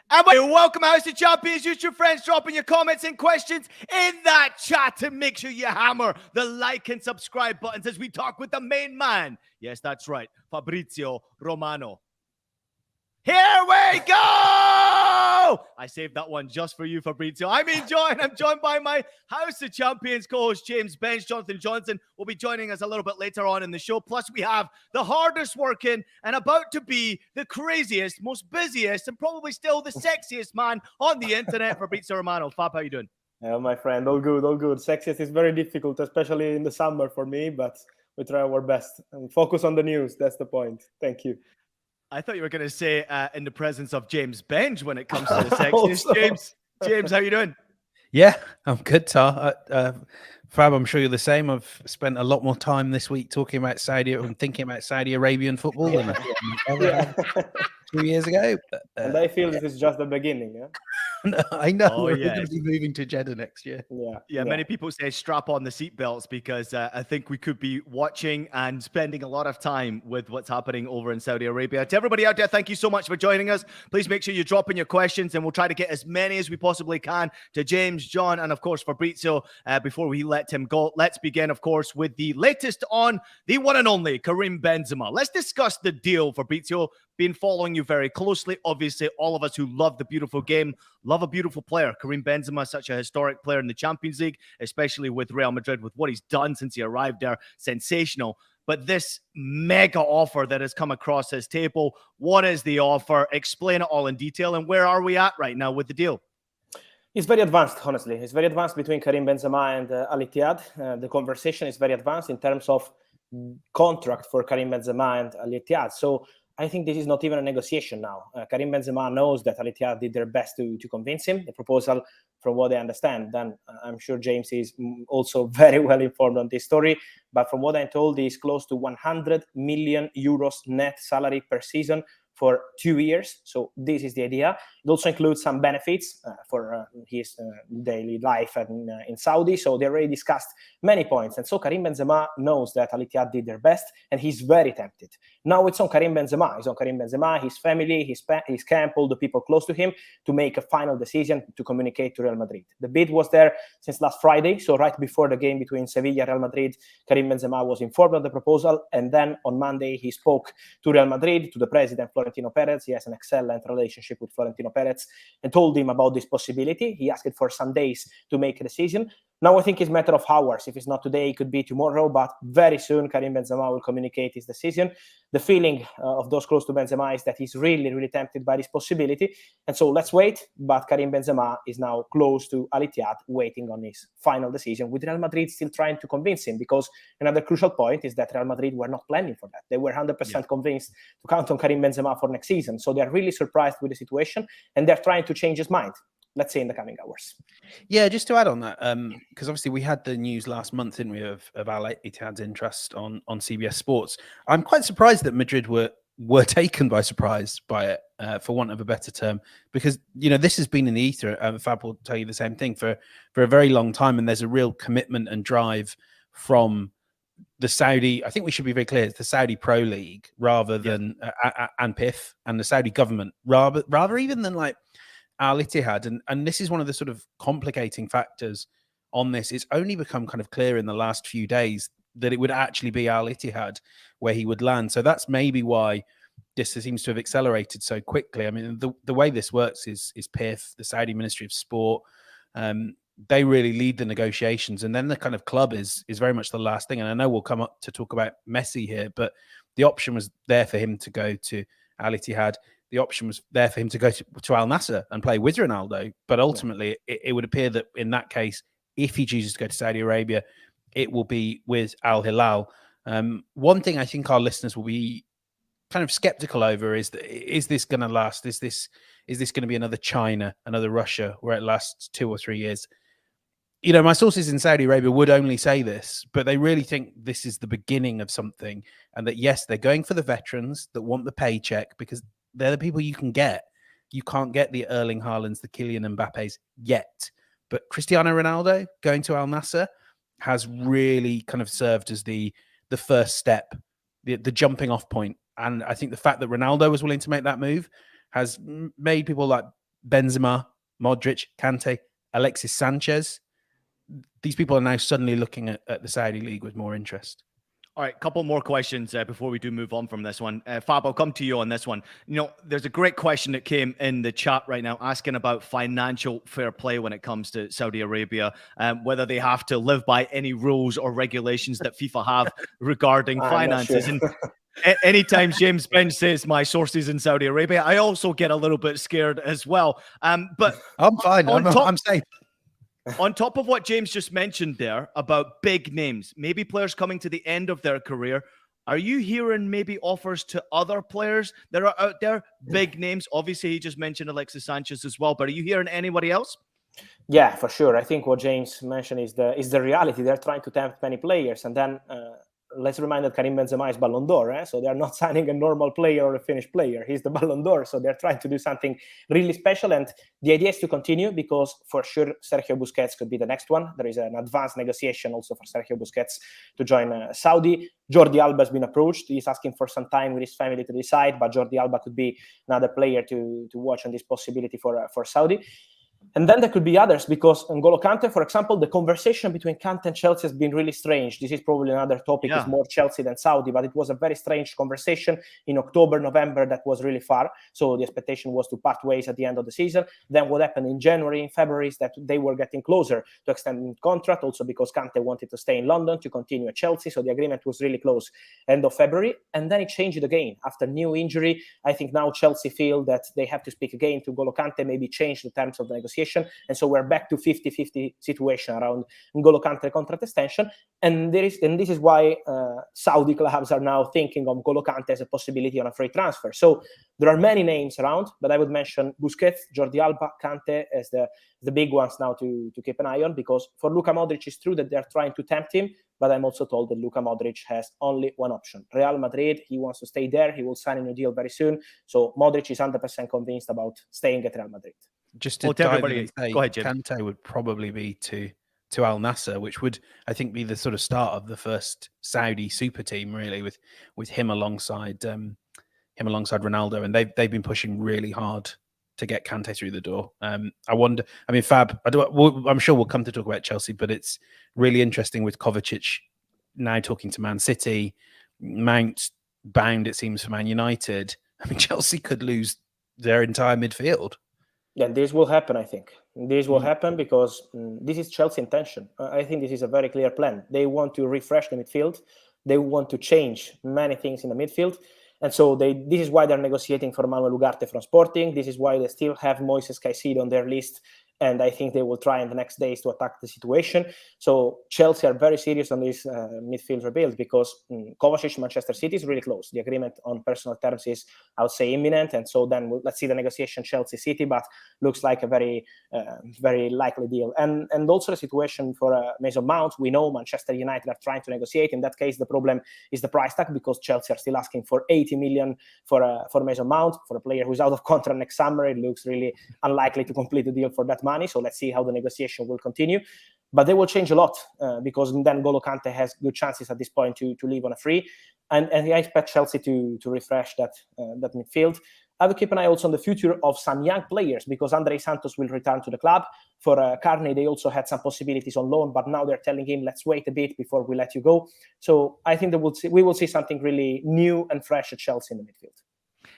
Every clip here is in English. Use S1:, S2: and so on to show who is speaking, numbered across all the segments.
S1: And welcome, House of Champions. Use your friends dropping your comments and questions in that chat to make sure you hammer the like and subscribe buttons as we talk with the main man. Yes, that's right, Fabrizio Romano. Here we go! I saved that one just for you, Fabrizio. I'm joined by my House of Champions co-host, James Bench. Jonathan Johnson will be joining us a little bit later on in the show. Plus, we have the hardest working and about to be the craziest, most busiest, and probably still the sexiest man on the internet, Fabrizio Romano. Fab, how you doing?
S2: Yeah, my friend, all good, all good. Sexiest is very difficult, especially in the summer for me, but we try our best and focus on the news. That's the point. Thank you.
S1: I thought you were going to say in the presence of James Bench when it comes to the sexiest. James, how you doing?
S3: Yeah, I'm good, Tar. Fab, I'm sure you're the same. I've spent a lot more time this week talking about thinking about Saudi Arabian football than I ever had 2 years ago.
S2: And I feel this is just the beginning, yeah?
S3: I know we're going to be moving to Jeddah next year.
S1: Yeah. Many people say strap on the seatbelts because I think we could be watching and spending a lot of time with what's happening over in Saudi Arabia. To everybody out there, thank you so much for joining us. Please make sure you drop in your questions and we'll try to get as many as we possibly can to James, John, and of course Fabrizio before we let him go. Let's begin, of course, with the latest on the one and only Karim Benzema. Let's discuss the deal, Fabrizio. Been following you very closely. Obviously, all of us who love the beautiful game love a beautiful player. Karim Benzema, such a historic player in the Champions League, especially with Real Madrid, with what he's done since he arrived there. Sensational. But this mega offer that has come across his table, what is the offer? Explain it all in detail. And where are we at right now with the deal?
S2: It's very advanced, honestly. It's very advanced between Karim Benzema and Al-Ittihad. The conversation is very advanced in terms of contract for Karim Benzema and Al-Ittihad. So I think this is not even a negotiation now. Karim Benzema knows that Al-Ittihad did their best to convince him. The proposal, from what I understand, then I'm sure James is also very well informed on this story. But from what I'm told, he is close to 100 million euros net salary per season for 2 years. So this is the idea. It also includes some benefits for his daily life in Saudi. So they already discussed many points. And so Karim Benzema knows that Al-Ittihad did their best and he's very tempted. Now it's on Karim Benzema. It's on Karim Benzema, his family, his camp, all the people close to him to make a final decision to communicate to Real Madrid. The bid was there since last Friday. So right before the game between Sevilla and Real Madrid, Karim Benzema was informed of the proposal. And then on Monday, he spoke to Real Madrid, to the president, Florentino Perez. He has an excellent relationship with Florentino Perez and told him about this possibility. He asked for some days to make a decision. Now I think it's a matter of hours. If it's not today, it could be tomorrow, but very soon Karim Benzema will communicate his decision. The feeling of those close to Benzema is that he's really, really tempted by this possibility. And so let's wait. But Karim Benzema is now close to Al-Ittihad, waiting on his final decision, with Real Madrid still trying to convince him, because another crucial point is that Real Madrid were not planning for that. They were 100% convinced to count on Karim Benzema for next season. So they're really surprised with the situation and they're trying to change his mind. Let's see in the coming hours.
S3: Yeah, just to add on that, because obviously we had the news last month, didn't we, of Al-Ittihad's interest on CBS Sports. I'm quite surprised that Madrid were taken by surprise by it, for want of a better term, because, you know, this has been in the ether. Fab will tell you the same thing for a very long time, and there's a real commitment and drive from the Saudi. I think we should be very clear, it's the Saudi Pro League rather than and PIF and the Saudi government rather even than like Al-Ittihad, and this is one of the sort of complicating factors on this. It's only become kind of clear in the last few days that it would actually be Al-Ittihad where he would land. So that's maybe why this seems to have accelerated so quickly. I mean, the way this works is PIF, the Saudi Ministry of Sport. They really lead the negotiations, and then the kind of club is very much the last thing. And I know we'll come up to talk about Messi here, but the option was there for him to go to Al-Ittihad. The option was there for him to go to Al Nassr and play with Ronaldo. But ultimately, it would appear that in that case, if he chooses to go to Saudi Arabia, it will be with Al Hilal. One thing I think our listeners will be kind of skeptical over is this going to last? Is this going to be another China, another Russia, where it lasts 2 or 3 years? You know, my sources in Saudi Arabia would only say this, but they really think this is the beginning of something, and that yes, they're going for the veterans that want the paycheck, because they're the people you can get. You can't get the Erling Haalands, the Kylian Mbappes yet. But Cristiano Ronaldo going to Al Nassr has really kind of served as the first step, the jumping off point. And I think the fact that Ronaldo was willing to make that move has made people like Benzema, Modric, Kante, Alexis Sanchez. These people are now suddenly looking at the Saudi league with more interest.
S1: All right, couple more questions before we do move on from this one. Fab, I'll come to you on this one. You know, there's a great question that came in the chat right now asking about financial fair play when it comes to Saudi Arabia, whether they have to live by any rules or regulations that FIFA have regarding finances.
S2: Sure.
S1: And anytime James Bench says my sources in Saudi Arabia, I also get a little bit scared as well. But
S3: I'm fine. I'm safe.
S1: On top of what James just mentioned there about big names, maybe players coming to the end of their career, are you hearing maybe offers to other players that are out there, big names? Obviously, he just mentioned Alexis Sanchez as well, but are you hearing anybody else?
S2: Yeah, for sure. I think what James mentioned is the reality. They're trying to tempt many players, and then let's remind that Karim Benzema is Ballon d'Or, so they're not signing a normal player or a Finnish player. He's the Ballon d'Or, so they're trying to do something really special, and the idea is to continue because for sure Sergio Busquets could be the next one. There is an advanced negotiation also for Sergio Busquets to join Saudi. Jordi Alba has been approached. He's asking for some time with his family to decide, but Jordi Alba could be another player to watch on this possibility for Saudi. And then there could be others because N'Golo Kante, for example, the conversation between Kante and Chelsea has been really strange. This is probably another topic, is more Chelsea than Saudi, but it was a very strange conversation in October, November that was really far. So the expectation was to part ways at the end of the season. Then what happened in January, in February is that they were getting closer to extending contract, also because Kante wanted to stay in London to continue at Chelsea. So the agreement was really close end of February. And then it changed again after new injury. I think now Chelsea feel that they have to speak again to N'Golo Kante, maybe change the terms of the negotiation. And so we're back to 50-50 situation around N'Golo Kante contract extension. And this is why Saudi clubs are now thinking of N'Golo Kante as a possibility on a free transfer. So there are many names around, but I would mention Busquets, Jordi Alba, Kante as the big ones now to keep an eye on, because for Luka Modric, it's true that they're trying to tempt him, but I'm also told that Luka Modric has only one option. Real Madrid, he wants to stay there. He will sign a new deal very soon. So Modric is 100% convinced about staying at Real Madrid.
S3: Just to dive in and say, Kante would probably be to Al Nassr, which would, I think, be the sort of start of the first Saudi super team, really, with him alongside Ronaldo, and they've been pushing really hard to get Kante through the door. I wonder. I mean, Fab. I'm sure we'll come to talk about Chelsea, but it's really interesting with Kovacic now talking to Man City, Mount bound, it seems, for Man United. I mean, Chelsea could lose their entire midfield.
S2: Yeah, this will happen, I think. This will happen because this is Chelsea's intention. I think this is a very clear plan. They want to refresh the midfield. They want to change many things in the midfield. And so this is why they're negotiating for Manuel Ugarte from Sporting. This is why they still have Moises Caicedo on their list. And I think they will try in the next days to attack the situation. So Chelsea are very serious on this midfield rebuild because Kovacic, Manchester City is really close. The agreement on personal terms is, I would say, imminent. And so then let's see the negotiation Chelsea-City, but looks like a very, very likely deal. And also the situation for Mason Mount. We know Manchester United are trying to negotiate. In that case, the problem is the price tag because Chelsea are still asking for 80 million for Mason Mount, for a player who's out of contract next summer. It looks really unlikely to complete the deal for that money. So let's see how the negotiation will continue. But they will change a lot because then N'Golo Kante has good chances at this point to leave on a free. And I expect Chelsea to refresh that midfield. I will keep an eye also on the future of some young players because Andrei Santos will return to the club. For Carney, they also had some possibilities on loan, but now they're telling him, let's wait a bit before we let you go. So I think that we will see something really new and fresh at Chelsea in the midfield.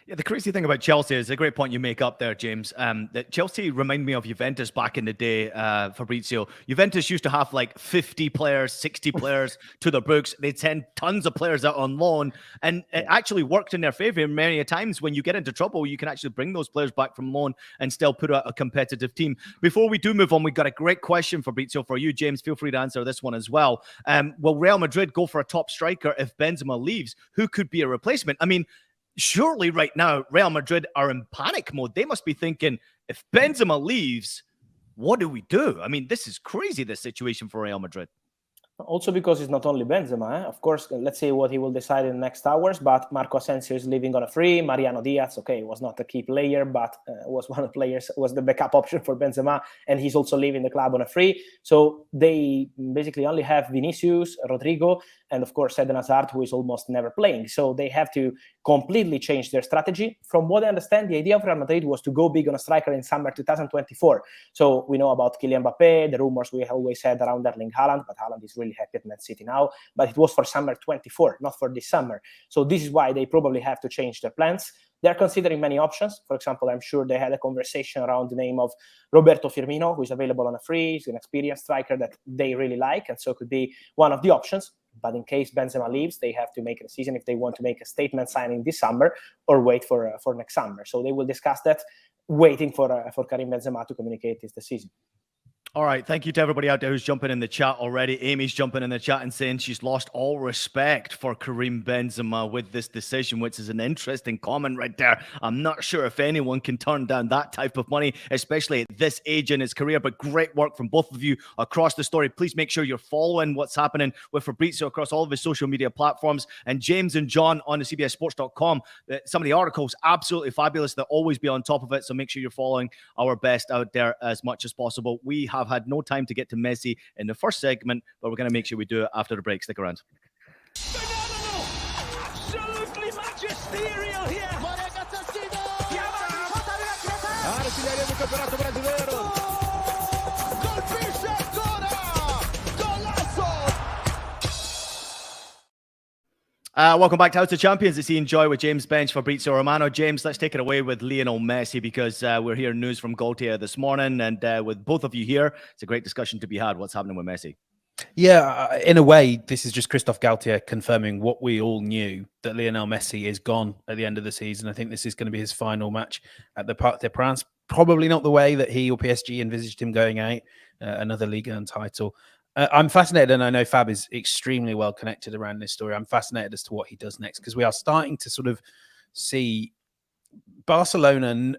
S1: Yeah, the crazy thing about Chelsea is a great point you make up there, James. That Chelsea remind me of Juventus back in the day, Fabrizio. Juventus used to have like 50 players, 60 players to their books. They'd send tons of players out on loan, and it actually worked in their favor many a times. When you get into trouble, you can actually bring those players back from loan and still put out a competitive team. Before we do move on, we've got a great question, Fabrizio, for you, James. Feel free to answer this one as well. Will Real Madrid go for a top striker if Benzema leaves? Who could be a replacement? I mean, surely right now, Real Madrid are in panic mode. They must be thinking, if Benzema leaves, what do we do? I mean, this is crazy, this situation for Real Madrid.
S2: Also because it's not only Benzema. Of course, let's see what he will decide in the next hours, but Marco Asensio is leaving on a free. Mariano Diaz, okay, was not a key player, but was one of the players, was the backup option for Benzema, and he's also leaving the club on a free. So they basically only have Vinicius, Rodrigo, and of course Eden Hazard, who is almost never playing. So they have to completely change their strategy. From what I understand, the idea of Real Madrid was to go big on a striker in summer 2024. So we know about Kylian Mbappe, the rumors we always had around Erling Haaland, but Haaland is really happy at Man City now. But it was for summer 24, not for this summer. So this is why they probably have to change their plans. They're considering many options. For example, I'm sure they had a conversation around the name of Roberto Firmino, who is available on a free. He's an experienced striker that they really like, and so could be one of the options. But in case Benzema leaves, they have to make a decision if they want to make a statement signing this summer or wait for next summer. So they will discuss that, waiting for Karim Benzema to communicate his decision.
S1: All right. Thank you to everybody out there who's jumping in the chat already. Amy's jumping in the chat and saying she's lost all respect for Karim Benzema with this decision, which is an interesting comment right there. I'm not sure if anyone can turn down that type of money, especially at this age in his career, but great work from both of you across the story. Please make sure you're following what's happening with Fabrizio across all of his social media platforms, and James and John on the CBSSports.com. Some of the articles, absolutely fabulous. They'll always be on top of it. So make sure you're following our best out there as much as possible. We have had no time to get to Messi in the first segment, but we're going to make sure we do it after the break. Stick around.
S4: Phenomenal! Absolutely magisterial here! Artilharia do Campeonato Brasileiro! Colpisce ancora! Golazo!
S1: Welcome back to House of Champions. It's Ian Joy with James Bench, Fabrizio Romano. James, let's take it away with Lionel Messi, because we're hearing news from Gaultier this morning, and with both of you here, it's a great discussion to be had. What's happening with Messi?
S3: Yeah, in a way, this is just Christophe Gaultier confirming what we all knew, that Lionel Messi is gone at the end of the season. I think this is going to be his final match at the Parc des Princes. Probably not the way that he or PSG envisaged him going out, another Ligue 1 title. I'm fascinated, and I know Fab is extremely well connected around this story. I'm fascinated as to what he does next, because we are starting to sort of see Barcelona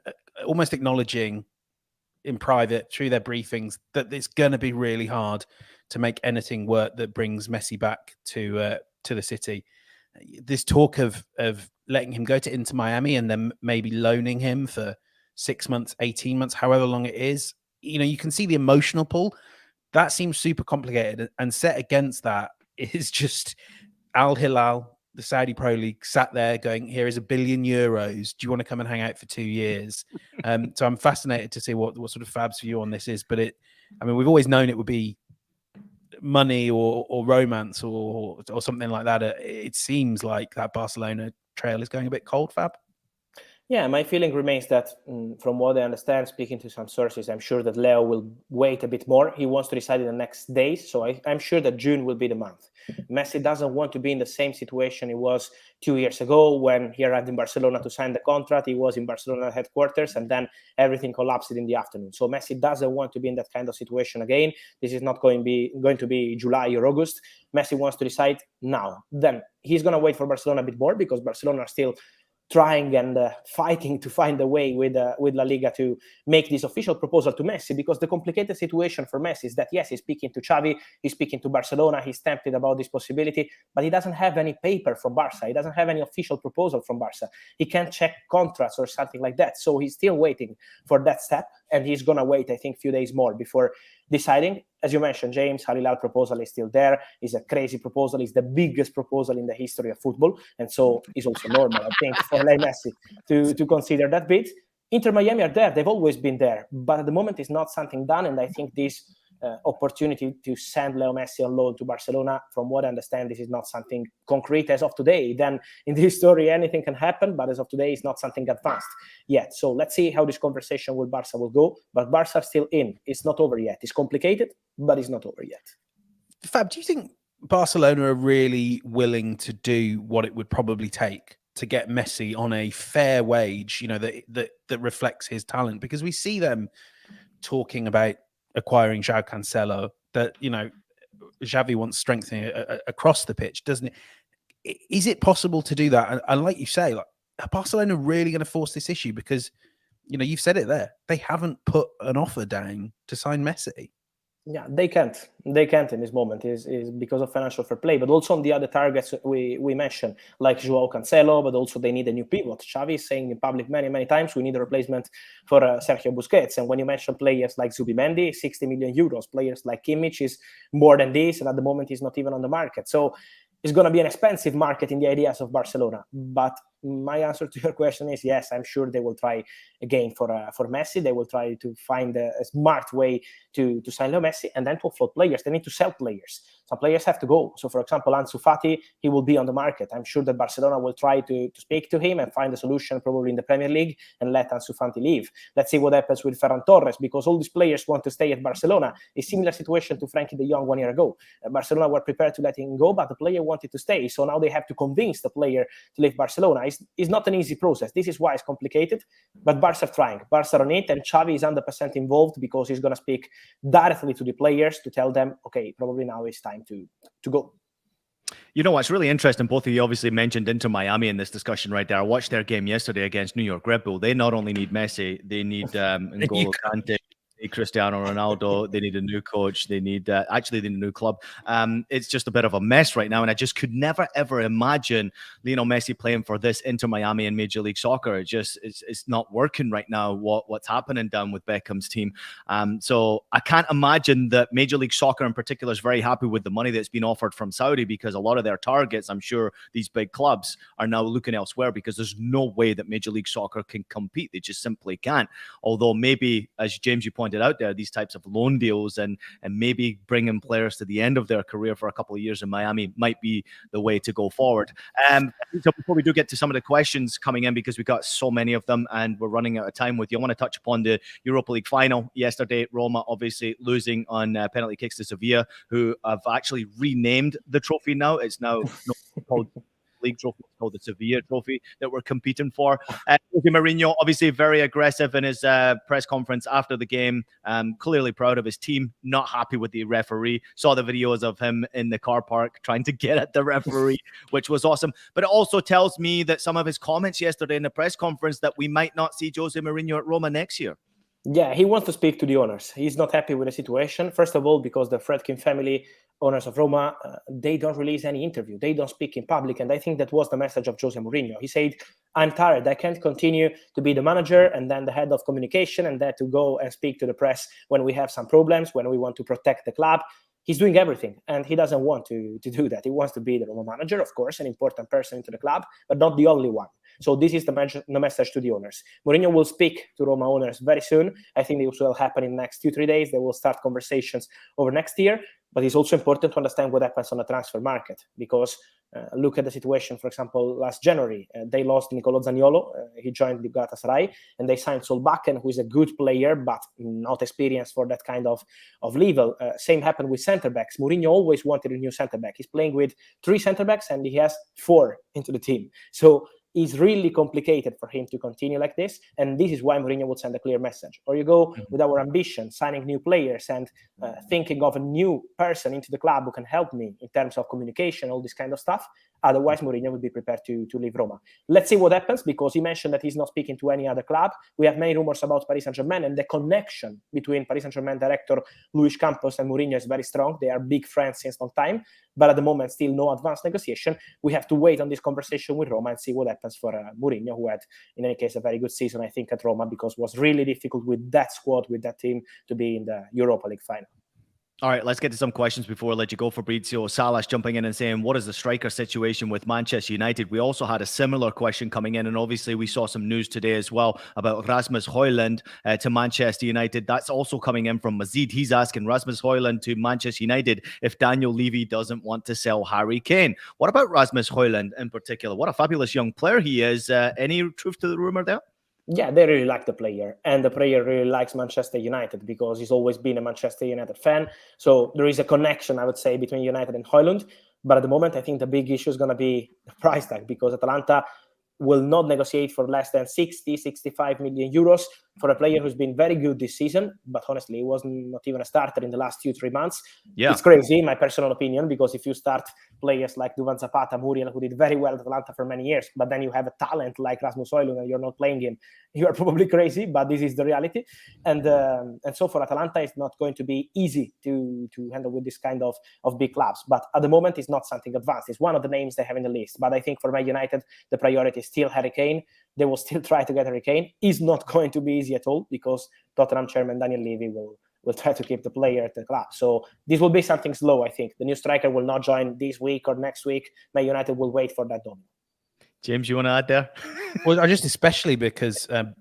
S3: almost acknowledging in private through their briefings that it's going to be really hard to make anything work that brings Messi back to the city. This talk of letting him go to Inter Miami and then maybe loaning him for 6 months, 18 months, however long it is, you can see the emotional pull. That seems super complicated, and set against that is just Al Hilal, the Saudi Pro League, sat there going, here is €1 billion. Do you want to come and hang out for 2 years? So I'm fascinated to see what sort of Fab's view on this is. But we've always known it would be money or romance or something like that. It seems like that Barcelona trail is going a bit cold, Fab.
S2: Yeah, my feeling remains that, from what I understand, speaking to some sources, I'm sure that Leo will wait a bit more. He wants to decide in the next days, so I'm sure that June will be the month. Messi doesn't want to be in the same situation he was 2 years ago when he arrived in Barcelona to sign the contract. He was in Barcelona headquarters, and then everything collapsed in the afternoon. So Messi doesn't want to be in that kind of situation again. This is not going to be July or August. Messi wants to decide now. Then he's going to wait for Barcelona a bit more, because Barcelona are still trying and fighting to find a way with La Liga to make this official proposal to Messi, because the complicated situation for Messi is that, yes, he's speaking to Xavi, he's speaking to Barcelona, he's tempted about this possibility, but he doesn't have any paper from Barca. He doesn't have any official proposal from Barca. He can't check contracts or something like that. So he's still waiting for that step, and he's going to wait, I think, a few days more before deciding. As you mentioned, James, Al Hilal proposal is still there. It's a crazy proposal. It's the biggest proposal in the history of football. And so it's also normal, I think, for Lionel Messi to consider that bid. Inter Miami are there. They've always been there. But at the moment, it's not something done. And I think this opportunity to send Leo Messi on loan to Barcelona, from what I understand, this is not something concrete as of today. Then in this story, anything can happen, but as of today, it's not something advanced yet. So let's see how this conversation with Barca will go. But Barca are still in. It's not over yet. It's complicated, but it's not over yet.
S3: Fab, do you think Barcelona are really willing to do what it would probably take to get Messi on a fair wage, that reflects his talent? Because we see them talking about acquiring João Cancelo, that, Xavi wants strengthening across the pitch, doesn't it? Is it possible to do that? And like you say, are Barcelona really going to force this issue? Because, you've said it there. They haven't put an offer down to sign Messi.
S2: Yeah, they can't. They can't in this moment is because of financial fair play, but also on the other targets we mentioned, like João Cancelo, but also they need a new pivot. Xavi is saying in public many times, we need a replacement for Sergio Busquets. And when you mention players like Zubimendi, 60 million euros, players like Kimmich is more than this, and at the moment he's not even on the market. So it's going to be an expensive market in the ideas of Barcelona. But my answer to your question is yes, I'm sure they will try again for Messi. They will try to find a smart way to sign Leo Messi and then to offload players. They need to sell players. Some players have to go. So, for example, Ansu Fati, he will be on the market. I'm sure that Barcelona will try to speak to him and find a solution probably in the Premier League and let Ansu Fati leave. Let's see what happens with Ferran Torres, because all these players want to stay at Barcelona. A similar situation to Frankie de Jong 1 year ago. Barcelona were prepared to let him go, but the player wanted to stay. So now they have to convince the player to leave Barcelona. It's not an easy process. This is why it's complicated. But Barca are trying. Barca on it, and Xavi is 100% involved because he's going to speak directly to the players to tell them, okay, probably now it's time to go.
S1: You know what's really interesting? Both of you obviously mentioned Inter Miami in this discussion right there. I watched their game yesterday against New York Red Bull. They not only need Messi, they need N'Golo Kante, Cristiano Ronaldo. They need a new coach. They need actually they need a new club. It's just a bit of a mess right now, and I just could never ever imagine Lionel Messi playing for this Inter Miami in Major League Soccer. It's not working right now. What's happening down with Beckham's team? So I can't imagine that Major League Soccer in particular is very happy with the money that's been offered from Saudi, because a lot of their targets, I'm sure these big clubs are now looking elsewhere, because there's no way that Major League Soccer can compete. They just simply can't. Although maybe, as James, you pointed out there, these types of loan deals and maybe bringing players to the end of their career for a couple of years in Miami might be the way to go forward. So before we do get to some of the questions coming in, because we've got so many of them and we're running out of time with you, I want to touch upon the Europa League final yesterday. Roma obviously losing on penalty kicks to Sevilla, who have actually renamed the trophy now. It's now not called League trophy, it's called the Sevilla trophy that we're competing for. Mourinho obviously very aggressive in his press conference after the game, clearly proud of his team, not happy with the referee. Saw the videos of him in the car park trying to get at the referee, which was awesome. But it also tells me that some of his comments yesterday in the press conference that we might not see Jose Mourinho at Roma next year.
S2: Yeah, he wants to speak to the owners. He's not happy with the situation. First of all, because the Fredkin family, owners of Roma, they don't release any interview. They don't speak in public. And I think that was the message of Jose Mourinho. He said, I'm tired. I can't continue to be the manager and then the head of communication and then to go and speak to the press when we have some problems, when we want to protect the club. He's doing everything, and he doesn't want to do that. He wants to be the Roma manager, of course, an important person into the club, but not the only one. So this is the message to the owners. Mourinho will speak to Roma owners very soon. I think this will happen in the next 2-3 days. They will start conversations over next year. But it's also important to understand what happens on the transfer market, because look at the situation, for example, last January. They lost Nicolo Zaniolo. He joined the Galatasaray, and they signed Solbakken, who is a good player, but not experienced for that kind of level. Same happened with centre-backs. Mourinho always wanted a new centre-back. He's playing with 3 centre-backs, and he has 4 into the team. So it's really complicated for him to continue like this. And this is why Mourinho would send a clear message. Or you go with our ambition, signing new players and thinking of a new person into the club who can help me in terms of communication, all this kind of stuff. Otherwise, Mourinho would be prepared to leave Roma. Let's see what happens, because he mentioned that he's not speaking to any other club. We have many rumors about Paris Saint-Germain, and the connection between Paris Saint-Germain director Luis Campos and Mourinho is very strong. They are big friends since long time. But at the moment, still no advanced negotiation. We have to wait on this conversation with Roma and see what happens for Mourinho, who had, in any case, a very good season, I think, at Roma, because it was really difficult with that squad, with that team, to be in the Europa League final.
S1: All right, let's get to some questions before I let you go. Fabrizio Salas jumping in and saying, what is the striker situation with Manchester United? We also had a similar question coming in, and obviously we saw some news today as well about Rasmus Højlund to Manchester United. That's also coming in from Mazid. He's asking Rasmus Højlund to Manchester United if Daniel Levy doesn't want to sell Harry Kane. What about Rasmus Højlund in particular? What a fabulous young player he is. Any truth to the rumor there?
S2: Yeah, they really like the player, and the player really likes Manchester United because he's always been a Manchester United fan. So there is a connection, I would say, between United and Højlund. But at the moment, I think the big issue is going to be the price tag, because Atalanta will not negotiate for less than 65 million euros for a player who's been very good this season, but honestly, he was not even a starter in the last 2-3 months. Yeah. It's crazy, in my personal opinion, because if you start players like Duvan Zapata, Muriel, who did very well at Atalanta for many years, but then you have a talent like Rasmus Højlund and you're not playing him, you are probably crazy, but this is the reality. And so for Atalanta, it's not going to be easy to handle with this kind of big clubs. But at the moment, it's not something advanced. It's one of the names they have in the list. But I think for Man United, the priority is still Harry Kane. They will still try to get Harry Kane. It's not going to be easy at all, because Tottenham chairman Daniel Levy will will try to keep the player at the club. So this will be something slow, I think. The new striker will not join this week or next week. Man United will wait for that domino.
S1: James, you want to add there?
S3: Well, I just especially because at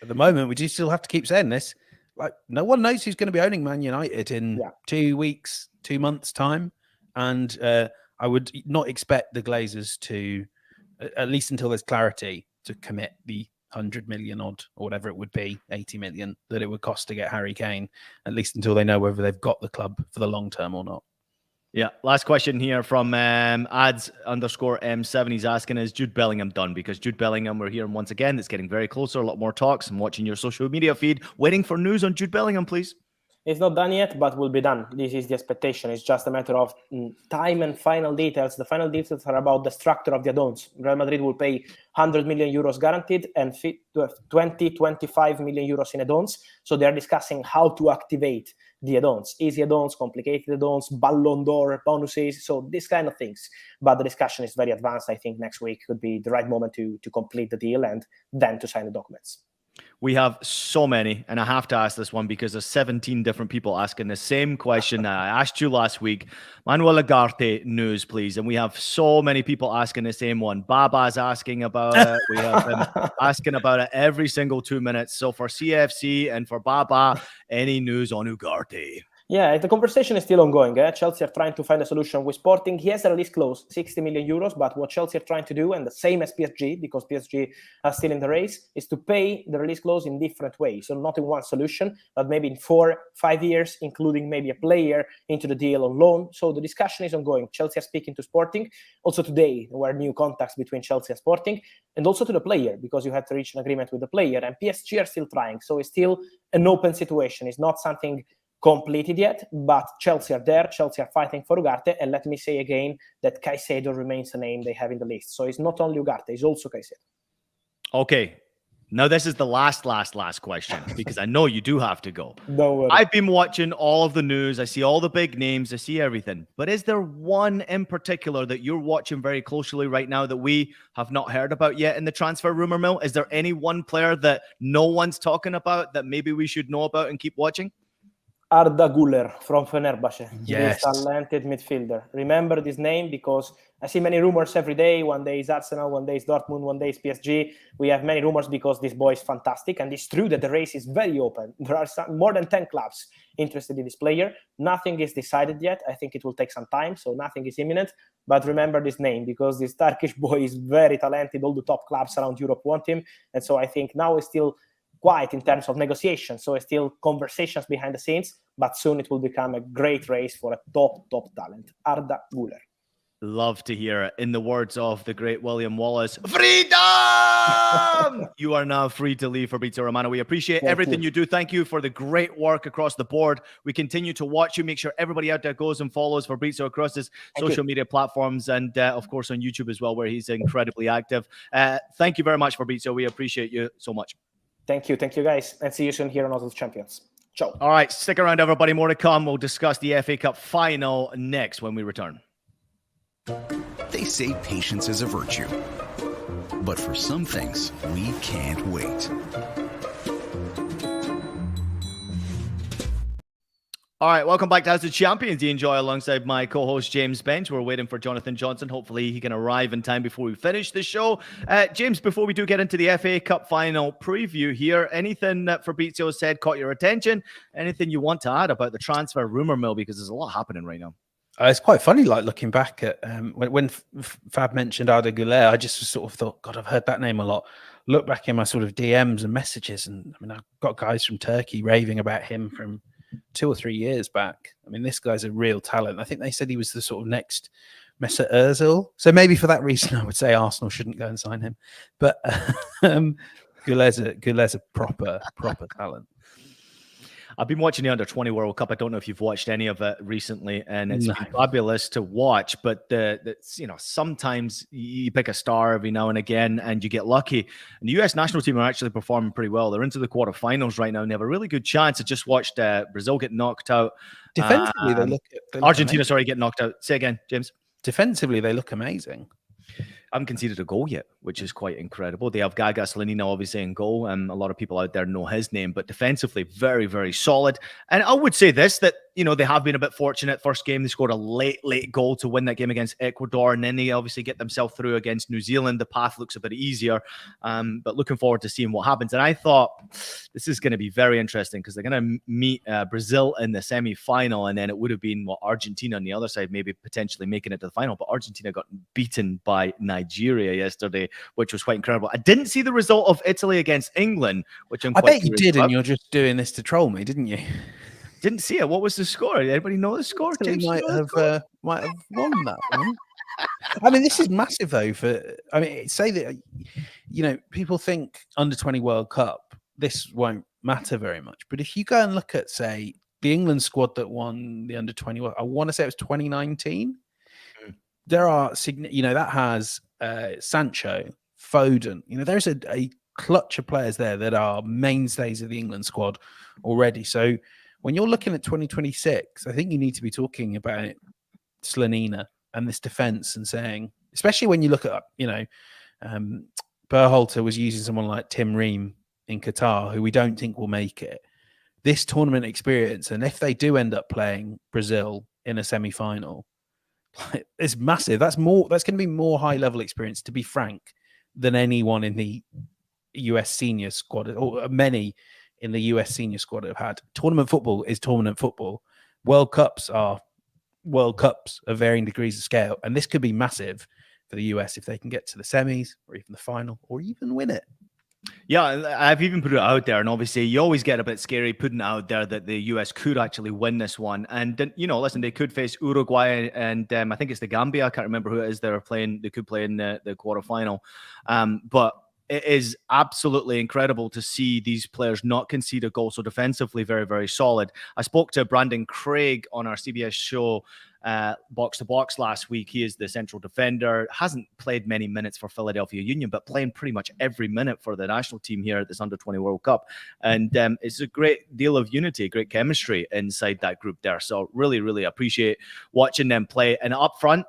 S3: the moment we do still have to keep saying this. Like, no one knows who's going to be owning Man United in 2 weeks, 2 months' time, and I would not expect the Glazers to, at least until there's clarity, to commit the 100 million odd or whatever it would be, 80 million that it would cost to get Harry Kane. At least until they know whether they've got the club for the long term or not.
S1: Yeah, last question here from ads_M7. He's asking, is Jude Bellingham done? Because Jude Bellingham, we're hearing once again, it's getting very closer, a lot more talks. I'm watching your social media feed, waiting for news on Jude Bellingham, please.
S2: It's not done yet, but will be done. This is the expectation. It's just a matter of time and final details. The final details are about the structure of the add-ons. Real Madrid will pay 100 million euros guaranteed and 25 million euros in add-ons. So they're discussing how to activate the add-ons. Easy add-ons, complicated add-ons, Ballon d'Or bonuses, so these kind of things. But the discussion is very advanced. I think next week could be the right moment to complete the deal and then to sign the documents.
S1: We have so many, and I have to ask this one because there's 17 different people asking the same question I asked you last week. Manuel Ugarte news, please. And we have so many people asking the same one. Baba's asking about it. We have him asking about it every single 2 minutes. So for CFC and for Baba, any news on Ugarte?
S2: Yeah, the conversation is still ongoing. Chelsea are trying to find a solution with Sporting. He has a release clause, 60 million euros, but what Chelsea are trying to do, and the same as PSG, because PSG are still in the race, is to pay the release clause in different ways. So not in one solution, but maybe in 4-5 years, including maybe a player into the deal on loan. So the discussion is ongoing. Chelsea are speaking to Sporting. Also today, there were new contacts between Chelsea and Sporting, and also to the player, because you had to reach an agreement with the player. And PSG are still trying. So it's still an open situation. It's not something completed yet, but Chelsea are there. Chelsea are fighting for Ugarte, and let me say again that Caicedo remains a name they have in the list. So it's not only Ugarte, it's also Caicedo.
S1: Okay, now this is the last question, because I know you do have to go.
S2: Don't worry.
S1: I've been watching all of the news. I see all the big names. I see everything. But is there one in particular that you're watching very closely right now that we have not heard about yet in the transfer rumor mill? Is there any one player that no one's talking about that maybe we should know about and keep watching?
S2: Arda Güler from Fenerbahce.
S3: Yes.
S2: This talented midfielder. Remember this name because I see many rumors every day. One day is Arsenal, one day is Dortmund, one day is PSG. We have many rumors because this boy is fantastic. And it's true that the race is very open. There are more than 10 clubs interested in this player. Nothing is decided yet. I think it will take some time, so nothing is imminent. But remember this name because this Turkish boy is very talented. All the top clubs around Europe want him. And so I think now it's still quiet in terms of negotiations. So it's still conversations behind the scenes, but soon it will become a great race for a top talent. Arda Güler.
S1: Love to hear it. In the words of the great William Wallace, freedom! You are now free to leave, Fabrizio Romano. We appreciate everything you do. Thank you for the great work across the board. We continue to watch you. Make sure everybody out there goes and follows Fabrizio across his social media platforms and, of course, on YouTube as well, where he's incredibly active. Thank you very much, Fabrizio. We appreciate you so much.
S2: Thank you, guys, and see you soon here on Audacy Champions. Ciao.
S1: All right, stick around, everybody. More to come. We'll discuss the FA Cup final next when we return.
S5: They say patience is a virtue, but for some things, we can't wait.
S1: All right, welcome back to House of Champions. You enjoy alongside my co-host James Bench. We're waiting for Jonathan Johnson. Hopefully he can arrive in time before we finish the show. James, before we do get into the FA Cup final preview here, anything that Fabrizio said caught your attention? Anything you want to add about the transfer rumor mill? Because there's a lot happening right now.
S3: It's quite funny, like looking back at when Fab mentioned Arda Güler, I just sort of thought, God, I've heard that name a lot. Look back in my sort of DMs and messages, and I mean, I've got guys from Turkey raving about him from 2 or 3 years back. I mean, this guy's a real talent. I think they said he was the sort of next Mesut Ozil. So maybe for that reason, I would say Arsenal shouldn't go and sign him. But Güler's a proper talent.
S1: I've been watching the Under-20 World Cup. I don't know if you've watched any of it recently, and it's been fabulous to watch. But sometimes you pick a star every now and again, and you get lucky. And the U.S. national team are actually performing pretty well. They're into the quarterfinals right now, and they have a really good chance. I just watched Brazil get knocked out.
S3: Defensively, they look
S1: Argentina,
S3: amazing.
S1: get knocked out. Say again, James.
S3: Defensively, they look amazing.
S1: haven't conceded a goal yet, which is quite incredible. They have Gaga Slonina obviously in goal, and a lot of people out there know his name, but defensively, very, very solid. And I would say this, that, they have been a bit fortunate. First game, they scored a late goal to win that game against Ecuador, and then they obviously get themselves through against New Zealand. The path looks a bit easier, but looking forward to seeing what happens. And I thought this is going to be very interesting because they're going to meet Brazil in the semi-final, and then it would have been Argentina on the other side, maybe potentially making it to the final. But Argentina got beaten by Nigeria yesterday, which was quite incredible. I didn't see the result of Italy against England, which I
S3: bet you did, and you're just doing this to troll me, didn't you?
S1: Didn't see it. What was the score? Anybody know the score?
S3: James might have won that one. I mean, this is massive though. Say that people think under-20 World Cup, this won't matter very much. But if you go and look at, say, the England squad that won the under-20 World Cup, I want to say it was 2019. There are that has Sancho, Foden. There's a clutch of players there that are mainstays of the England squad already. So when you're looking at 2026, I think you need to be talking about Slonina and this defense and saying, especially when you look at, Berhalter was using someone like Tim Ream in Qatar, who we don't think will make it. This tournament experience, and if they do end up playing Brazil in a semi-final, it's massive. That's going to be more high-level experience, to be frank, than anyone in the US senior squad, or many in the US senior squad have had. Tournament football is tournament football. World Cups are World Cups of varying degrees of scale. And this could be massive for the US if they can get to the semis or even the final or even win it.
S1: Yeah, I've even put it out there. And obviously, you always get a bit scary putting it out there that the US could actually win this one. And, listen, they could face Uruguay and I think it's the Gambia. I can't remember who it is they're playing. They could play in the quarterfinal. But it is absolutely incredible to see these players not concede a goal. So defensively, very, very solid. I spoke to Brandon Craig on our CBS show, Box to Box, last week. He is the central defender, hasn't played many minutes for Philadelphia Union, but playing pretty much every minute for the national team here at this Under-20 World Cup. And it's a great deal of unity, great chemistry inside that group there. So really, really appreciate watching them play. And up front,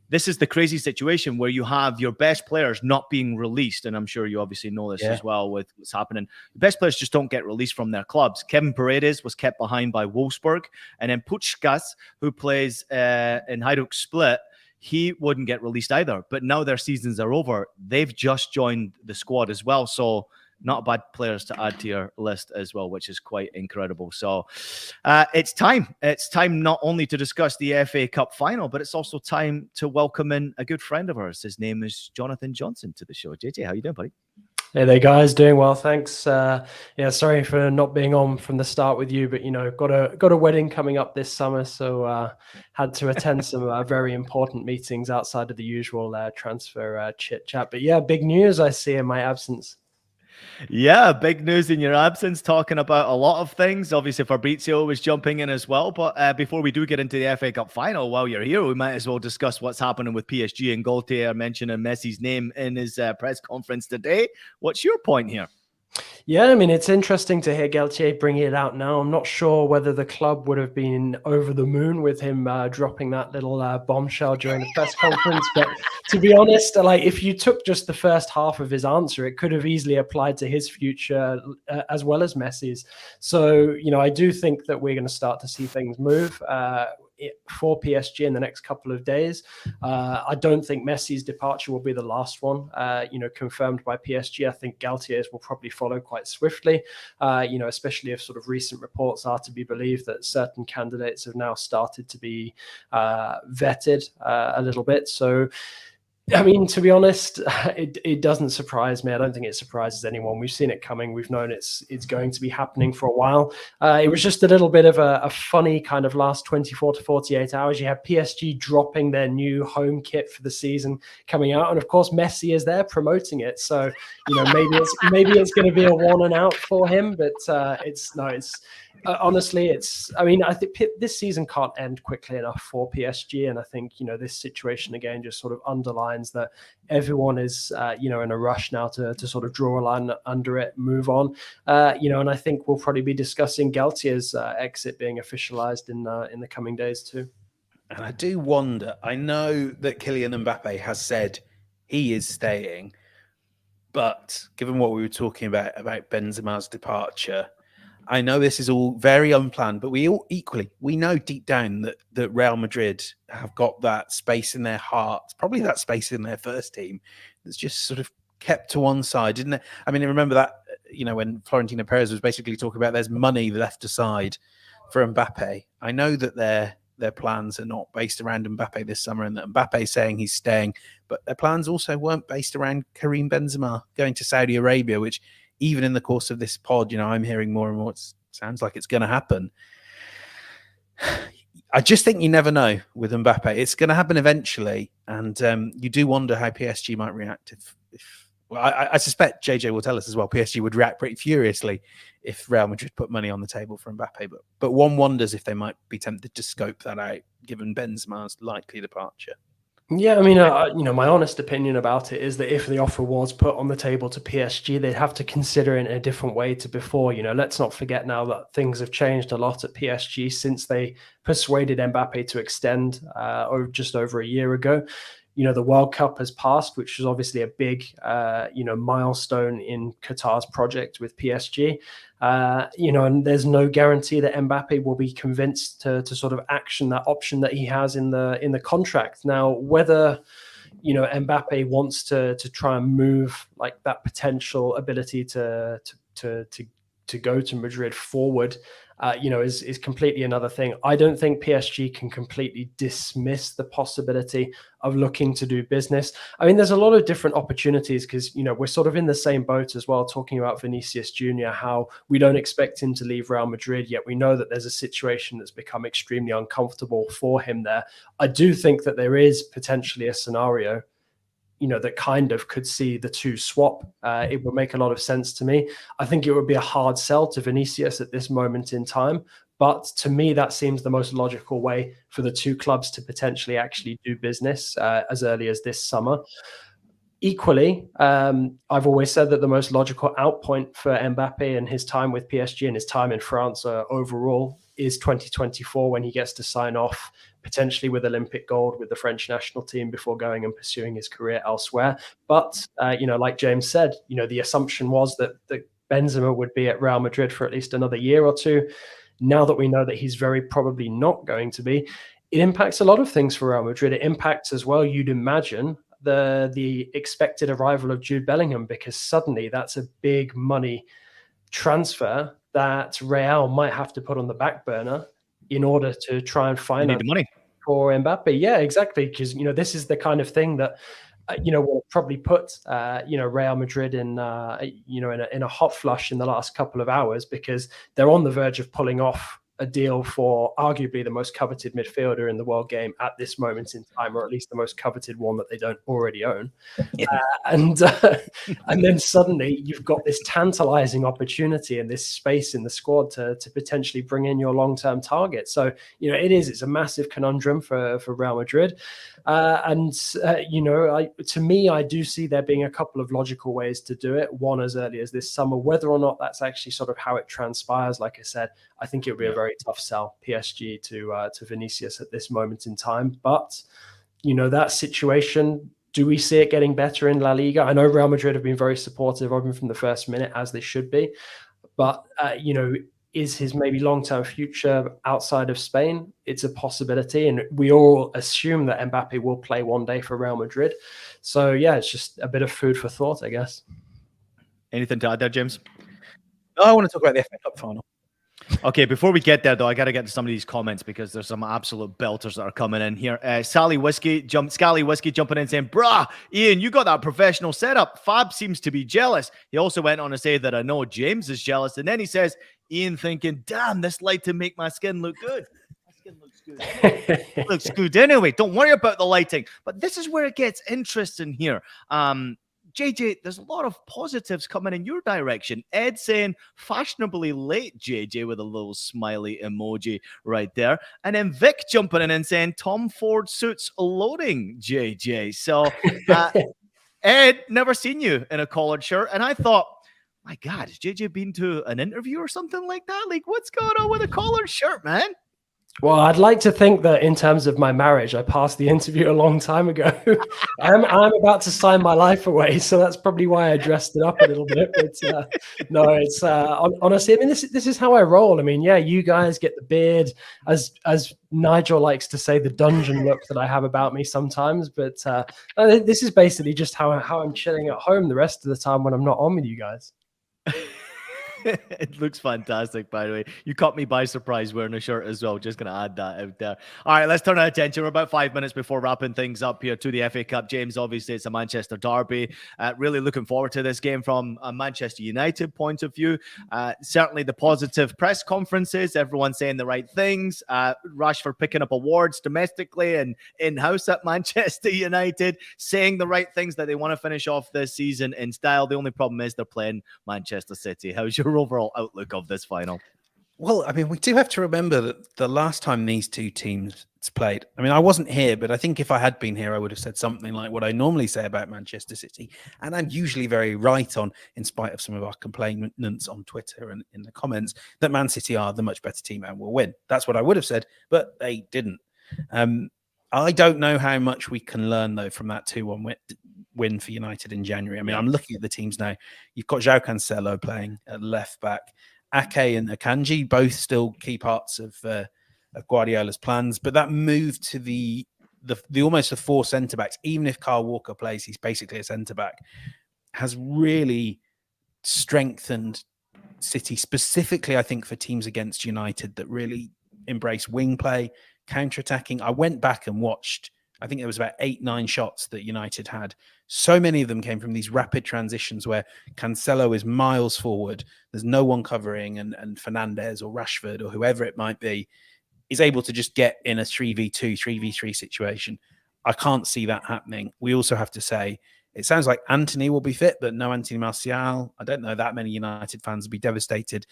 S1: this is the crazy situation where you have your best players not being released. And I'm sure you obviously know this as well with what's happening. The best players just don't get released from their clubs. Kevin Paredes was kept behind by Wolfsburg. And then Puskás, who plays in Hajduk Split, he wouldn't get released either. But now their seasons are over. They've just joined the squad as well. So not bad players to add to your list as well, which is quite incredible. So it's time. It's time not only to discuss the FA Cup final, but it's also time to welcome in a good friend of ours. His name is Jonathan Johnson to the show. JJ, how you doing, buddy?
S6: Hey there, guys. Doing well, thanks. Sorry for not being on from the start with you, but got a wedding coming up this summer, so had to attend some very important meetings outside of the usual transfer chit chat. But yeah, big news I see in my absence.
S1: Yeah, big news in your absence, talking about a lot of things. Obviously, Fabrizio was jumping in as well. But before we do get into the FA Cup final, while you're here, we might as well discuss what's happening with PSG and Gaultier mentioning Messi's name in his press conference today. What's your point here?
S6: Yeah, I mean, it's interesting to hear Galtier bringing it out now. I'm not sure whether the club would have been over the moon with him dropping that little bombshell during the press conference. But to be honest, if you took just the first half of his answer, it could have easily applied to his future as well as Messi's. So, I do think that we're going to start to see things move for PSG in the next couple of days. I don't think Messi's departure will be the last one, confirmed by PSG. I think Galtier's will probably follow quite swiftly, especially if sort of recent reports are to be believed that certain candidates have now started to be vetted a little bit. So, I mean, to be honest, it doesn't surprise me. I don't think it surprises anyone. We've seen it coming. We've known it's going to be happening for a while. It was just a little bit of a funny kind of last 24 to 48 hours. You have PSG dropping their new home kit for the season coming out. And of course, Messi is there promoting it. So, maybe it's going to be a one and out for him, but honestly, I think this season can't end quickly enough for PSG. And I think, this situation again just sort of underlines that everyone is, in a rush now to sort of draw a line under it, move on, and I think we'll probably be discussing Galtier's exit being officialized in the coming days too.
S3: And I do wonder, I know that Kylian Mbappe has said he is staying. But given what we were talking about Benzema's departure, I know this is all very unplanned, but we know deep down that Real Madrid have got that space in their heart, probably that space in their first team that's just sort of kept to one side, didn't it? I mean, remember that, when Florentino Perez was basically talking about there's money left aside for Mbappe. I know that their plans are not based around Mbappe this summer, and that Mbappe saying he's staying, but their plans also weren't based around Karim Benzema going to Saudi Arabia, which even in the course of this pod, I'm hearing more and more. It sounds like it's going to happen. I just think you never know with Mbappe. It's going to happen eventually, and you do wonder how PSG might react if I suspect JJ will tell us as well. PSG would react pretty furiously if Real Madrid put money on the table for Mbappe, but one wonders if they might be tempted to scope that out given Benzema's likely departure.
S6: Yeah, I mean, my honest opinion about it is that if the offer was put on the table to PSG, they'd have to consider it in a different way to before. Let's not forget now that things have changed a lot at PSG since they persuaded Mbappe to extend just over a year ago. The World Cup has passed, which was obviously a big, milestone in Qatar's project with PSG. And there's no guarantee that Mbappe will be convinced to sort of action that option that he has in the contract. Now, whether Mbappe wants to try and move like that potential ability to go to Madrid forward, is completely another thing. I don't think PSG can completely dismiss the possibility of looking to do business. I mean, there's a lot of different opportunities because, we're sort of in the same boat as well, talking about Vinicius Jr., how we don't expect him to leave Real Madrid, yet we know that there's a situation that's become extremely uncomfortable for him there. I do think that there is potentially a scenario that kind of could see the two swap. It would make a lot of sense to me. I think it would be a hard sell to Vinicius at this moment in time. But to me, that seems the most logical way for the two clubs to potentially actually do business as early as this summer. Equally, I've always said that the most logical outpoint for Mbappe and his time with PSG and his time in France overall is 2024, when he gets to sign off potentially with Olympic gold with the French national team before going and pursuing his career elsewhere. But, like James said, the assumption was that Benzema would be at Real Madrid for at least another year or two. Now that we know that he's very probably not going to be, it impacts a lot of things for Real Madrid. It impacts as well, you'd imagine, the expected arrival of Jude Bellingham, because suddenly that's a big money transfer that Real might have to put on the back burner in order to try and finance
S1: the money
S6: for Mbappe. Yeah, exactly. Because, this is the kind of thing that, will probably put, Real Madrid in a hot flush in the last couple of hours, because they're on the verge of pulling off a deal for arguably the most coveted midfielder in the world game at this moment in time, or at least the most coveted one that they don't already own. Yeah. And then suddenly you've got this tantalizing opportunity and this space in the squad to potentially bring in your long-term target. So, it's a massive conundrum for Real Madrid. To me, I do see there being a couple of logical ways to do it. One as early as this summer. Whether or not that's actually sort of how it transpires, like I said, I think it would be a very tough sell, PSG to Vinicius at this moment in time. But, that situation, do we see it getting better in La Liga? I know Real Madrid have been very supportive of him from the first minute, as they should be. But, is his maybe long-term future outside of Spain? It's a possibility. And we all assume that Mbappe will play one day for Real Madrid. So, yeah, it's just a bit of food for thought, I guess.
S1: Anything to add there, James?
S3: No, I want to talk about the FA Cup final.
S1: Okay, before we get there, though, I got to get to some of these comments because there's some absolute belters that are coming in here. Scally Whiskey jumping in saying, "Bruh, Ian, you got that professional setup. Fab seems to be jealous." He also went on to say that I know James is jealous. And then he says, Ian thinking, "Damn, this light to make my skin look good." My skin looks good. It looks good anyway. Don't worry about the lighting. But this is where it gets interesting here. JJ, there's a lot of positives coming in your direction. Ed saying fashionably late, JJ, with a little smiley emoji right there. And then Vic jumping in and saying Tom Ford suits loading, JJ. So Ed, never seen you in a collared shirt. And I thought, my God, has JJ been to an interview or something like that? Like, what's going on with a collared shirt, man?
S6: Well, I'd like to think that in terms of my marriage, I passed the interview a long time ago. I'm about to sign my life away, so that's probably why I dressed it up a little bit. But no, it's honestly, I mean, this is how I roll. I mean, yeah, you guys get the beard, as Nigel likes to say, the dungeon look that I have about me sometimes. But this is basically just how I'm chilling at home the rest of the time when I'm not on with you guys.
S1: It looks fantastic, by the way. You caught me by surprise wearing a shirt as well. Just going to add that out there. All right, let's turn our attention. We're about 5 minutes before wrapping things up here to the FA Cup. James, obviously, it's a Manchester derby. Really looking forward to this game from a Manchester United point of view. Certainly the positive press conferences, everyone saying the right things. Rashford picking up awards domestically and in-house at Manchester United, saying the right things that they want to finish off this season in style. The only problem is they're playing Manchester City. How's your overall outlook of this final?
S3: Well, I mean, we do have to remember that the last time these two teams played, I mean, I wasn't here, but I think if I had been here, I would have said something like what I normally say about Manchester City. And I'm usually very right on, in spite of some of our complainants on Twitter and in the comments, that Man City are the much better team and will win. That's what I would have said, but they didn't. I don't know how much we can learn, though, from that 2-1 win for United in January. I mean, I'm looking at the teams now. You've got João Cancelo playing at left back. Ake and Akanji, both still key parts of Guardiola's plans. But that move to the almost the four centre-backs, even if Kyle Walker plays, he's basically a centre-back, has really strengthened City, specifically, I think, for teams against United that really embrace wing play, counter-attacking. I went back and watched, I think there was about 8-9 shots that United had. So many of them came from these rapid transitions where Cancelo is miles forward. There's no one covering, and Fernandes or Rashford or whoever it might be is able to just get in a 3v2, 3v3 situation. I can't see that happening. We also have to say, it sounds like Antony will be fit, but no Anthony Martial. I don't know that many United fans will be devastated.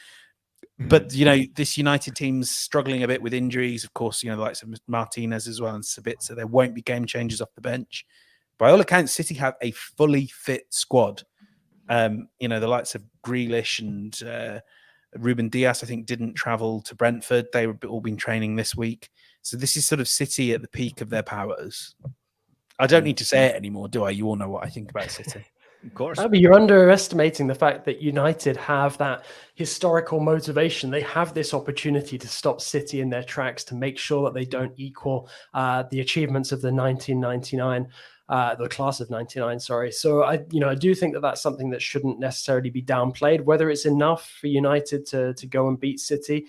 S3: But, you know, this United team's struggling a bit with injuries. Of course, you know, the likes of Martinez as well and Sabitzer. There won't be game changers off the bench. By all accounts, City have a fully fit squad. You know, the likes of Grealish and Ruben Dias, I think, didn't travel to Brentford. They were all been training this week. So this is sort of City at the peak of their powers. I don't need to say it anymore, do I? You all know what I think about City.
S1: Of course.
S6: But you're underestimating the fact that United have that historical motivation. They have this opportunity to stop City in their tracks, to make sure that they don't equal the achievements of the 1999, the class of 99, sorry. So I do think that that's something that shouldn't necessarily be downplayed. Whether it's enough for United to go and beat City,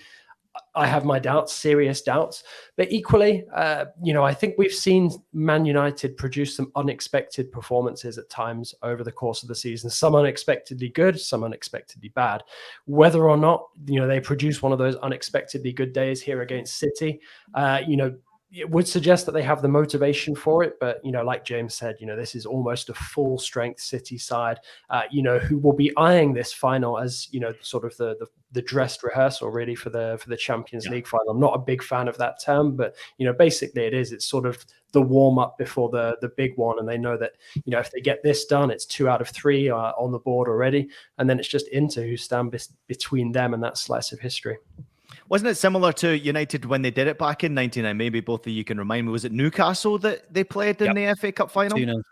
S6: I have my doubts, serious doubts. But equally, I think we've seen Man United produce some unexpected performances at times over the course of the season. Some unexpectedly good, some unexpectedly bad. Whether or not, they produce one of those unexpectedly good days here against City, it would suggest that they have the motivation for it. But, like James said, this is almost a full strength City side, who will be eyeing this final as, sort of the dressed rehearsal really for the Champions League final. I'm not a big fan of that term, but, basically it's sort of the warm up before the big one. And they know that, if they get this done, it's 2 out of 3 on the board already. And then it's just Inter who stand between them and that slice of history.
S1: Wasn't it similar to United when they did it back in 99? Maybe both of you can remind me. Was it Newcastle that they played in the FA Cup final?
S3: 2-0.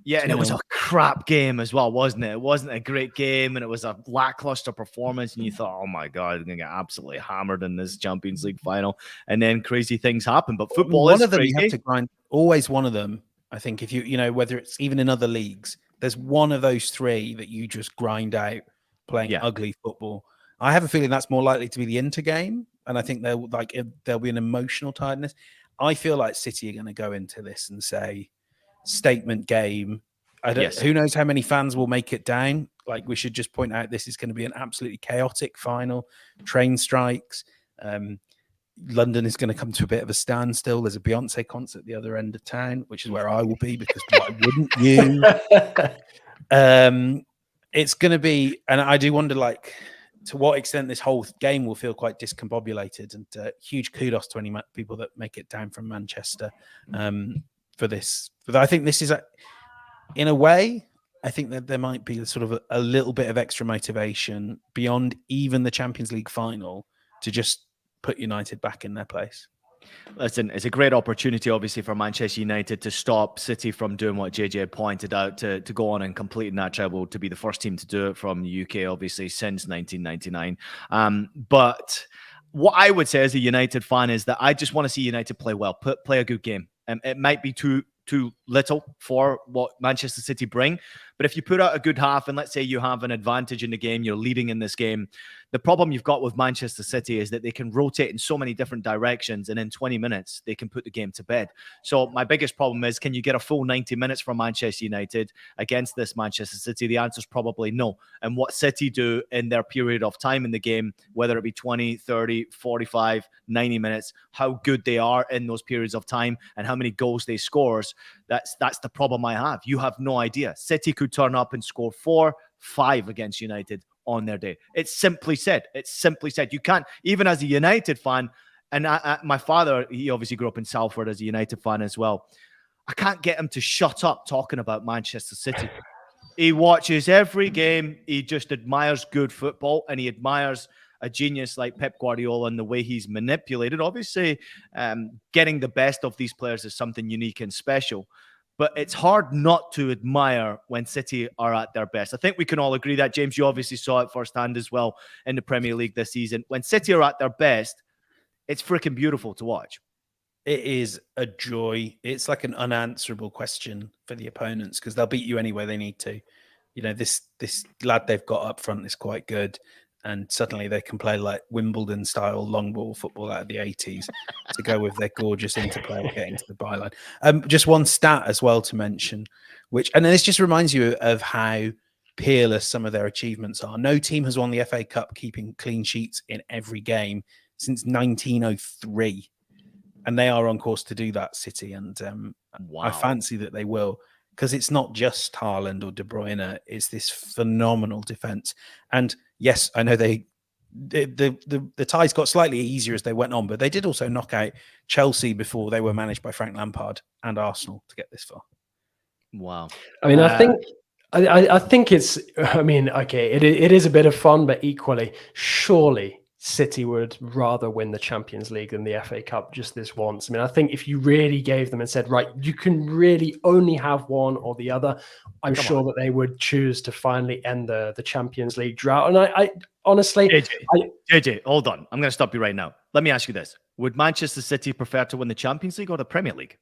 S1: Yeah, and it was a crap game as well, wasn't it? It wasn't a great game, and it was a lackluster performance, and you thought, oh my God, they're going to get absolutely hammered in this Champions League final. And then crazy things happen. But football is crazy.
S3: You have to grind. Always one of them, I think, if whether it's even in other leagues, there's one of those 3 that you just grind out playing ugly football. I have a feeling that's more likely to be the Inter game, and I think there'll be an emotional tiredness. I feel like City are going to go into this and say, statement game. Who knows how many fans will make it down? Like, we should just point out this is going to be an absolutely chaotic final. Train strikes. London is going to come to a bit of a standstill. There's a Beyonce concert at the other end of town, which is where I will be, because why wouldn't you? It's going to be, and I do wonder, to what extent this whole game will feel quite discombobulated. And huge kudos to any people that make it down from Manchester for this. But I think this is, in a way, I think that there might be sort of a little bit of extra motivation beyond even the Champions League final to just put United back in their place.
S1: Listen, it's a great opportunity, obviously, for Manchester United to stop City from doing what JJ pointed out, to go on and completing that treble, to be the first team to do it from the UK, obviously, since 1999. But what I would say as a United fan is that I just want to see United play well, play a good game. It might be too little for what Manchester City bring, but if you put out a good half, and let's say you have an advantage in the game, you're leading in this game, the problem you've got with Manchester City is that they can rotate in so many different directions, and in 20 minutes, they can put the game to bed. So my biggest problem is, can you get a full 90 minutes from Manchester United against this Manchester City? The answer is probably no. And what City do in their period of time in the game, whether it be 20, 30, 45, 90 minutes, how good they are in those periods of time and how many goals they scores, that's the problem I have. You have no idea. City could turn up and score 4, 5 against United on their day. It's simply said. You can't, even as a United fan, and my father, he obviously grew up in Salford as a United fan as well. I can't get him to shut up talking about Manchester City. He watches every game. He just admires good football, and he admires a genius like Pep Guardiola and the way he's manipulated. Obviously, getting the best of these players is something unique and special. But it's hard not to admire when City are at their best. I think we can all agree that. James, you obviously saw it firsthand as well in the Premier League this season. When City are at their best, it's freaking beautiful to watch.
S3: It is a joy. It's like an unanswerable question for the opponents, because they'll beat you anywhere they need to. You know, this lad they've got up front is quite good, and suddenly they can play like Wimbledon-style long ball football out of the 80s to go with their gorgeous interplay getting to the byline. Just one stat as well to mention, and this just reminds you of how peerless some of their achievements are. No team has won the FA Cup keeping clean sheets in every game since 1903. And they are on course to do that, City. And
S1: wow.
S3: I fancy that they will, because it's not just Haaland or De Bruyne. It's this phenomenal defense. And yes, I know the ties got slightly easier as they went on, but they did also knock out Chelsea before they were managed by Frank Lampard, and Arsenal to get this far.
S1: Wow.
S6: I mean, I think it's, I mean, okay, it is a bit of fun, but equally, surely City would rather win the Champions League than the FA Cup just this once. I mean, I think if you really gave them and said, right, you can really only have one or the other, I'm sure that they would choose to finally end the Champions League drought. And I honestly...
S1: JJ, hold on. I'm going to stop you right now. Let me ask you this. Would Manchester City prefer to win the Champions League or the Premier League?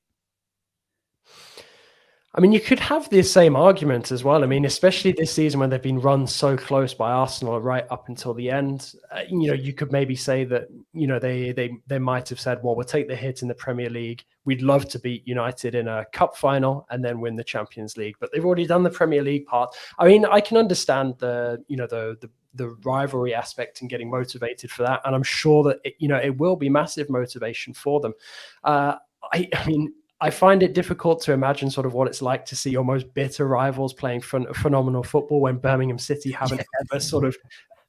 S6: I mean, you could have the same argument as well. I mean, especially this season when they've been run so close by Arsenal right up until the end. You could maybe say that, they might have said, well, we'll take the hit in the Premier League. We'd love to beat United in a cup final and then win the Champions League. But they've already done the Premier League part. I mean, I can understand the rivalry aspect and getting motivated for that. And I'm sure that, it will be massive motivation for them. I find it difficult to imagine sort of what it's like to see your most bitter rivals playing phenomenal football when Birmingham City haven't ever sort of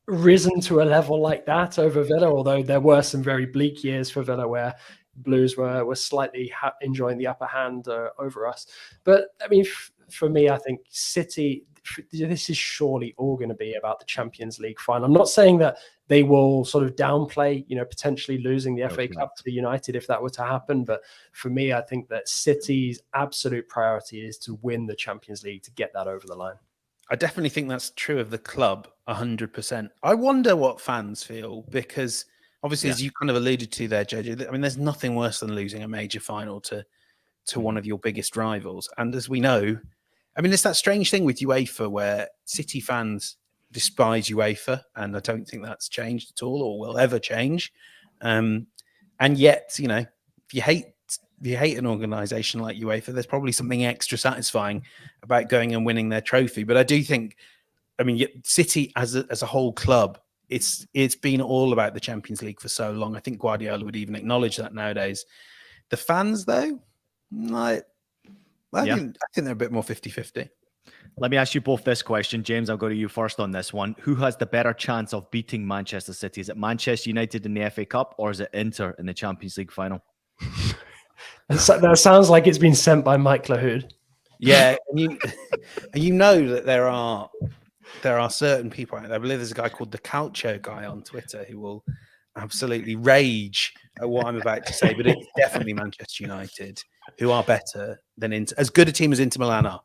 S6: risen to a level like that over Villa, although there were some very bleak years for Villa where Blues were slightly enjoying the upper hand over us. But, I mean, for me, I think City, this is surely all going to be about the Champions League final. I'm not saying that they will sort of downplay, potentially losing the FA Cup to United if that were to happen. But for me, I think that City's absolute priority is to win the Champions League to get that over the line.
S3: I definitely think that's true of the club, 100%. I wonder what fans feel, because obviously, as you kind of alluded to there, JJ, I mean, there's nothing worse than losing a major final to one of your biggest rivals. And as we know, I mean, it's that strange thing with UEFA where City fans despise UEFA, and I don't think that's changed at all or will ever change. And yet, if you hate an organisation like UEFA, there's probably something extra satisfying about going and winning their trophy. But I do think, I mean, City as a whole club, it's been all about the Champions League for so long. I think Guardiola would even acknowledge that nowadays. The fans, though, I think they're a bit more 50-50.
S1: Let me ask you both this question. James, I'll go to you first on this one. Who has the better chance of beating Manchester City? Is it Manchester United in the FA Cup, or is it Inter in the Champions League final?
S6: That sounds like it's been sent by Mike Lahoud.
S3: Yeah, and you know that there are certain people out there. I believe there's a guy called the Calcio guy on Twitter who will absolutely rage at what I'm about to say, but it's definitely Manchester United who are better than as good a team as Inter Milan are.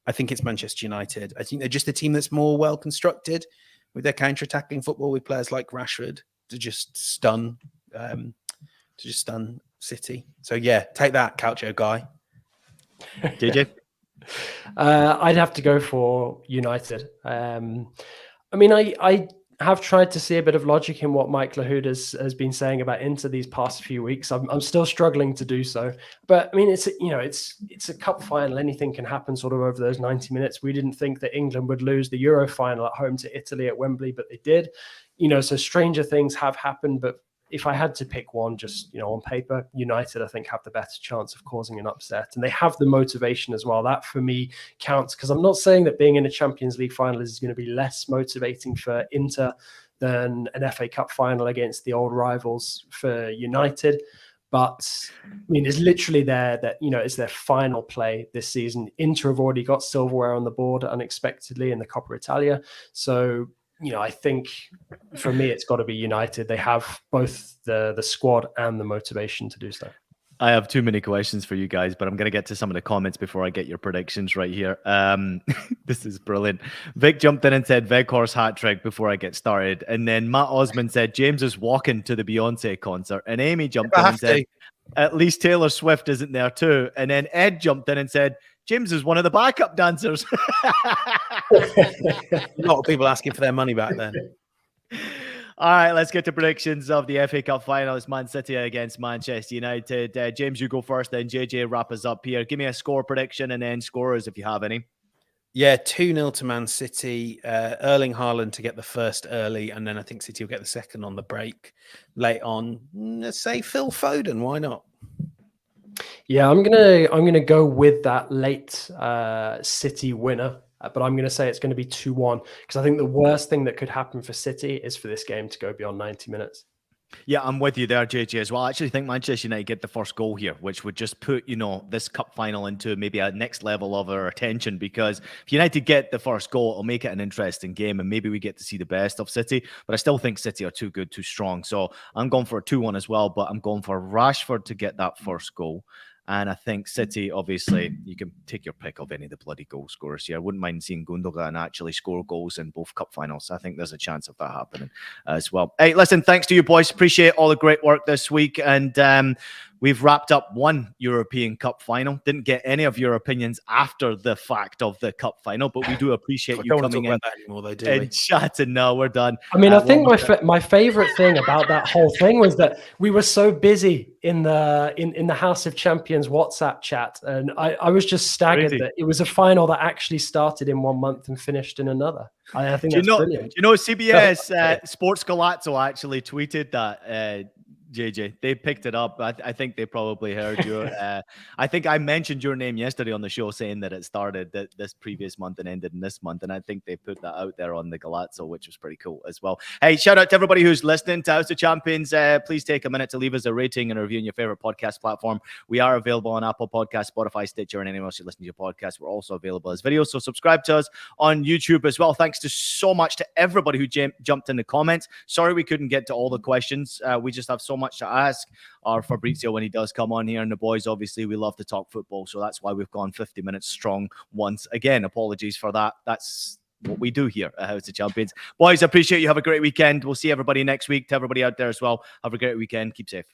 S3: I think it's Manchester United. I think they're just a team that's more well constructed with their counter-attacking football, with players like Rashford to just stun City. So yeah, take that, Calcio guy.
S1: JJ?
S6: I'd have to go for United. I mean, I have tried to see a bit of logic in what Mike Lahoud has been saying about Inter these past few weeks. I'm still struggling to do so, but I mean, it's a cup final. Anything can happen sort of over those 90 minutes. We didn't think that England would lose the Euro final at home to Italy at Wembley, but they did. So stranger things have happened, but if I had to pick one, just, on paper, United, I think, have the better chance of causing an upset. And they have the motivation as well. That, for me, counts, because I'm not saying that being in a Champions League final is going to be less motivating for Inter than an FA Cup final against the old rivals for United. But, I mean, it's literally it's their final play this season. Inter have already got silverware on the board unexpectedly in the Coppa Italia. So, I think for me, it's got to be United. They have both the squad and the motivation to do so.
S1: I have too many questions for you guys, but I'm going to get to some of the comments before I get your predictions right here. This is brilliant. Vic jumped in and said Weghorst hat trick before I get started. And then Matt Osmond said James is walking to the Beyonce concert. And Amy jumped in and said, at least Taylor Swift isn't there too. And then Ed jumped in and said, James is one of the backup dancers.
S3: A lot of people asking for their money back then.
S1: All right, let's get to predictions of the FA Cup final. It's Man City against Manchester United. James, you go first, then JJ wrap us up here. Give me a score prediction and then scorers if you have any.
S3: Yeah, 2-0 to Man City. Erling Haaland to get the first early, and then I think City will get the second on the break late on. Let's say Phil Foden. Why not?
S6: Yeah, I'm gonna go with that late City winner, but I'm gonna say it's going to be 2-1 because I think the worst thing that could happen for City is for this game to go beyond 90 minutes.
S1: Yeah, I'm with you there, JJ, as well. I actually think Manchester United get the first goal here, which would just put, this cup final into maybe a next level of our attention, because if United get the first goal, it'll make it an interesting game and maybe we get to see the best of City. But I still think City are too good, too strong. So I'm going for a 2-1 as well, but I'm going for Rashford to get that first goal. And I think City, obviously, you can take your pick of any of the bloody goal scorers here. I wouldn't mind seeing Gundogan actually score goals in both cup finals. I think there's a chance of that happening as well. Hey, listen, thanks to you boys. Appreciate all the great work this week. And we've wrapped up one European Cup final. Didn't get any of your opinions after the fact of the Cup final, but we do appreciate you coming in and chatting. No, we're done.
S6: I mean, I think my favorite thing about that whole thing was that we were so busy in the House of Champions WhatsApp chat, and I was just staggered that it was a final that actually started in 1 month and finished in another. I think that's brilliant.
S1: CBS Sports Golazo actually tweeted that. JJ, they picked it up. I think they probably heard you. I think I mentioned your name yesterday on the show, saying that it started this previous month and ended in this month. And I think they put that out there on the Golazo, which was pretty cool as well. Hey, shout out to everybody who's listening to House of Champions. Please take a minute to leave us a rating and a review on your favorite podcast platform. We are available on Apple Podcasts, Spotify, Stitcher, and anywhere else you listen to your podcast. We're also available as videos. So subscribe to us on YouTube as well. Thanks to so much to everybody who jumped in the comments. Sorry we couldn't get to all the questions. We just have so much to ask our Fabrizio when he does come on here, and the boys, obviously, we love to talk football, so that's why we've gone 50 minutes strong once again. Apologies for that. That's what we do here at House of Champions. Boys, I appreciate you. Have a great weekend. We'll see everybody next week. To everybody out there as well, have a great weekend. Keep safe.